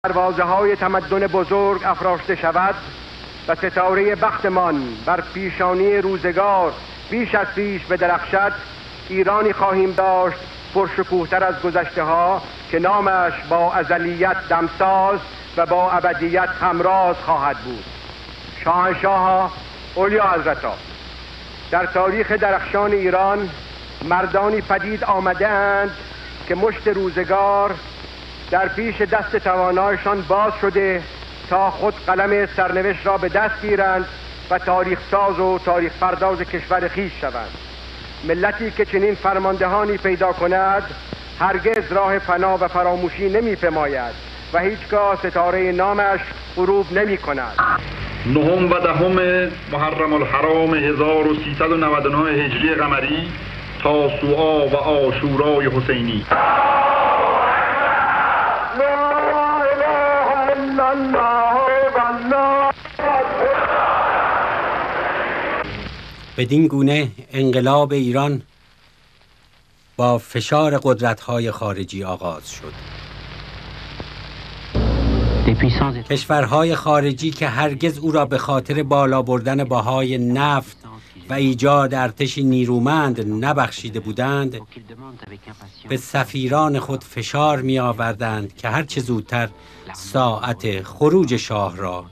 دروازه‌های تمدن بزرگ افراشته شود و ستاره بختمان بر پیشانی روزگار بیش از پیش بدرخشد، ایرانی خواهیم داشت پرشکوه‌تر از گذشته‌ها که نامش با ازلیت دمساز و با ابدیت همراز خواهد بود. شاهنشاه‌ها، اولیا حضرت‌ها، در تاریخ درخشان ایران مردانی پدید آمده‌اند که مشت روزگار در پیش دست توانایشان باز شده تا خود قلم سرنوشت را به دست گیرند و تاریخ ساز و تاریخ پرداز کشور خویش شوند. ملتی که چنین فرماندهانی پیدا کند هرگز راه پناه و فراموشی نمی‌پیماید و هیچگاه ستاره نامش غروب نمی‌کند. 9 و 10 محرم الحرام 1399 هجری قمری تاسوعا و عاشورای حسینی. بدین گونه انقلاب ایران با فشار قدرت‌های خارجی آغاز شد. کشورهای خارجی که هرگز او را به خاطر بالا بردن بهای نفت و ایجاد ارتشی نیرومند نبخشیده بودند، به سفیران خود فشار می آوردند که هر چه زودتر ساعت خروج شاه را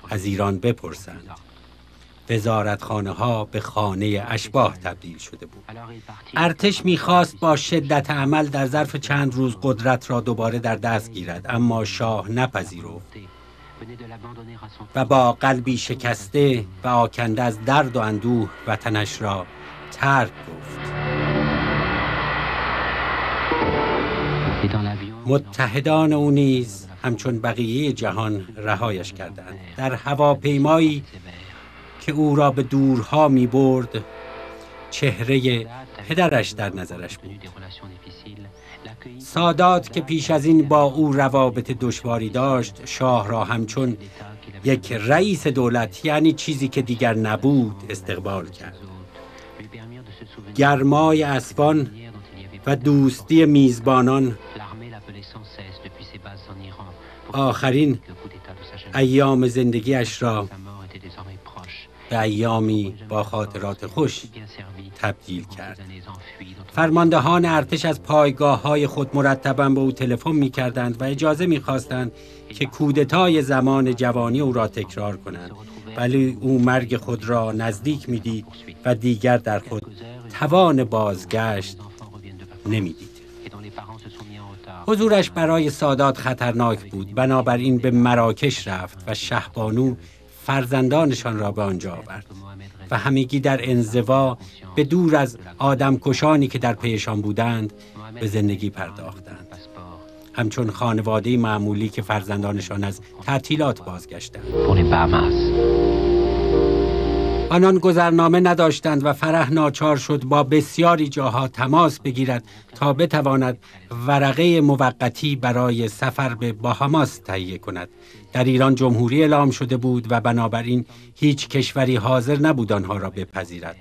از ایران بپرسند. وزارتخانه ها به خانه اشباح تبدیل شده بود. ارتش می‌خواست با شدت عمل در ظرف چند روز قدرت را دوباره در دست گیرد، اما شاه نپذیرفت و با قلبی شکسته و آکنده از درد و اندوه وطنش را ترک گفت. متحدان او نیز همچون بقیه جهان رهایش کردند. در هواپیمایی که او را به دورها می برد چهره پدرش در نظرش بود. سادات که پیش از این با او روابط دشواری داشت، شاه را همچون یک رئیس دولت، یعنی چیزی که دیگر نبود، استقبال کرد. گرمای اسبان و دوستی میزبانان آخرین ایام زندگیش را به ایامی با خاطرات خوش تبدیل کرد. فرماندهان ارتش از پایگاه‌های خود مرتباً به او تلفن می‌کردند و اجازه می‌خواستند که کودتای زمان جوانی او را تکرار کنند، ولی او مرگ خود را نزدیک می‌دید و دیگر در خود توان بازگشت نمی‌دید. حضورش برای سادات خطرناک بود، بنابراین به مراکش رفت و شهبانو فرزندانشان را به آنجا آورد و همگی در انزوا به دور از آدمکشانی که در پیشان بودند به زندگی پرداختند، همچون خانواده معمولی که فرزندانشان از تعطیلات بازگشتند. آنان گذرنامه نداشتند و فرح ناچار شد با بسیاری جاها تماس بگیرد تا بتواند ورقه موقتی برای سفر به باهاماس تهیه کند. در ایران جمهوری اعلام شده بود و بنابراین هیچ کشوری حاضر نبود آنها را بپذیرد.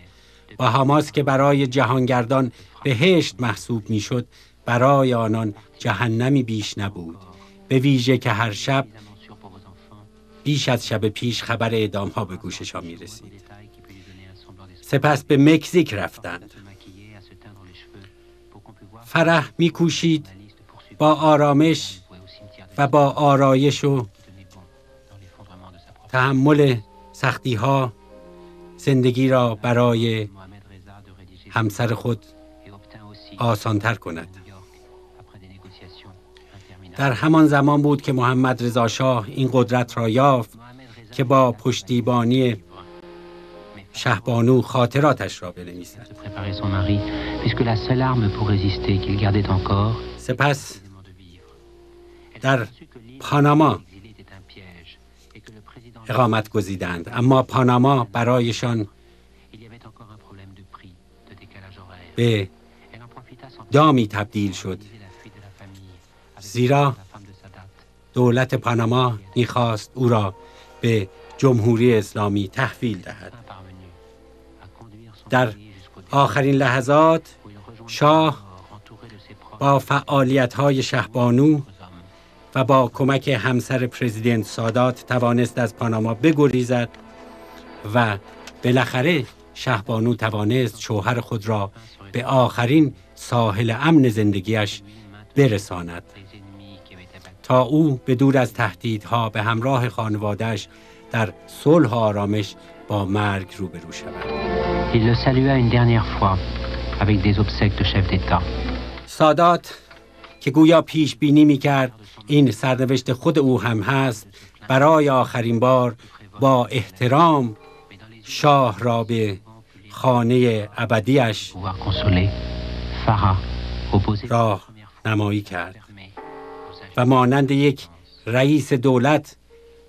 باهاماس که برای جهانگردان بهشت محسوب میشد، برای آنان جهنمی بیش نبود، به ویژه که هر شب بیش از شب پیش خبر اعدام‌ها به گوششان می‌رسید. سپس به مکزیک رفتند. فرح می‌کوشید با آرامش و با آرایش و تحمل سختی‌ها زندگی را برای همسر خود آسان‌تر کند. در همان زمان بود که محمد رضا شاه این قدرت را یافت که با پشتیبانی شهبانو خاطراتش را بنویسد. سپس در پاناما اقامت گزیدند، اما پاناما برایشان به دامی تبدیل شد، زیرا دولت پاناما می‌خواست او را به جمهوری اسلامی تحویل دهد. در آخرین لحظات شاه با فعالیت‌های شهبانو و با کمک همسر پرزیدنت سادات توانست از پاناما بگریزد و بالاخره شهبانو توانست شوهر خود را به آخرین ساحل امن زندگیش برساند تا او به دور از تهدیدها به همراه خانواده‌اش در صلح و آرامش با مرگ روبرو شود. Il le salua une dernière fois avec des obsèques de chef d'État. سادات که گویا پیش بینی می‌کرد این سرنوشت خود او هم هست، برای آخرین بار با احترام شاه را به خانه ابدیش راه نمایی کرد و مانند یک رئیس دولت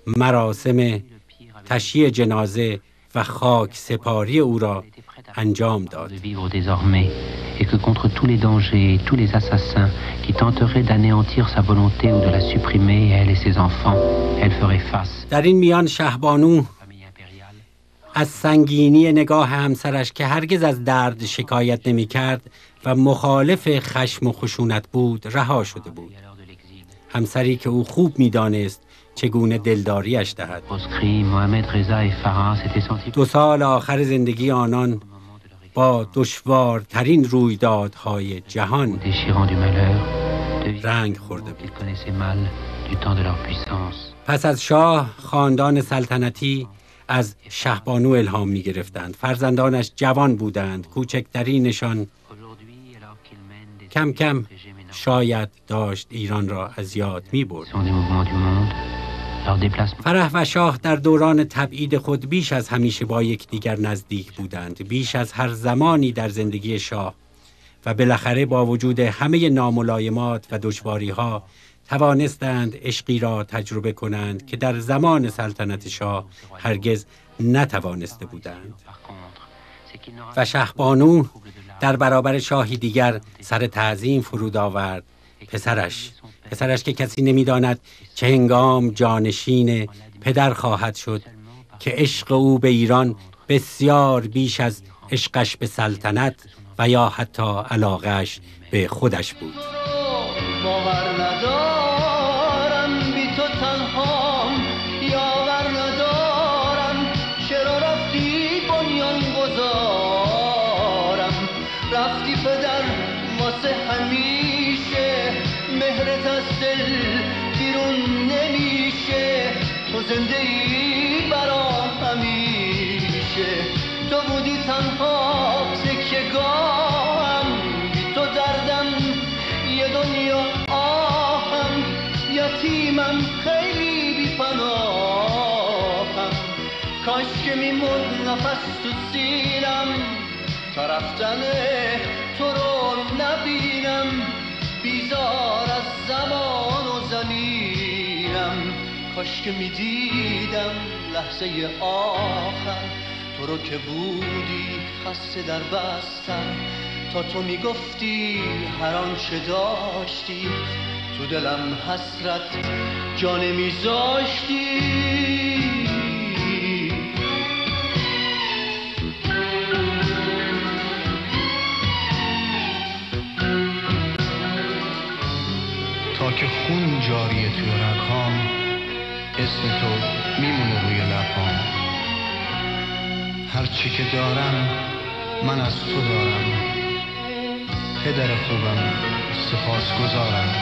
مراسم تشییع جنازه و خاک سپاری او را انجام داد. Et que contre tous les dangers et tous les assassins qui tenteraient d'anéantir sa volonté ou de la supprimer, elle et ses enfants, elle ferait face. در این میان شهبانو از سنگینی نگاه همسرش که هرگز از درد شکایت نمی کرد و مخالف خشم و خشونت بود رها شده بود. همسری که او خوب می دانست چگونه دلداریش دهد. 2 سال آخر زندگی آنان با دشوارترین رویدادهای جهان رنگ خورده بود. پس از شاه خاندان سلطنتی از شهبانو الهام می گرفتند. فرزندانش جوان بودند. کوچکترینشان کم کم شاید داشت ایران را از یاد می برد. فرح و شاه در دوران تبعید خود بیش از همیشه با یکدیگر نزدیک بودند، بیش از هر زمانی در زندگی شاه، و بالاخره با وجود همه ناملایمات و دشواری‌ها توانستند عشقی را تجربه کنند که در زمان سلطنت شاه هرگز نتوانسته بودند. و شهبانو در برابر شاهی دیگر سر تعظیم فرود آورد. پسرش که کسی نمی‌داند چه هنگام جانشین پدر خواهد شد، که عشق او به ایران بسیار بیش از عشقش به سلطنت و یا حتی علاقه‌اش به خودش بود. باور ندارم بی تو تنهام، یاور ندارم چرا رفتی بنیان گذارم، رفتی پدر واسه همیشه، مهرت از دل بیرون نمیشه، تو زنده ای برا همیشه، تو بودی تنها تکیه‌گاهم، بی تو دردم یه دنیا آهم، یتیمم خیلی بی پناهم، کاش که میمون نفس تو سینم تا رفتن تو رو نبینم، بیزار از زمان و زمینم، کاش که میدیدم لحظه آخر تو رو که بودی خسته در بستر، تا تو میگفتی هر آنچه داشتی، تو دلم حسرت جا نمیذاشتی. تا که خون جاریه توی رگهام، اسم تو میمونه روی لبهام، هر چی که دارم من از تو دارم، پدر خوبم سپاسگزارم.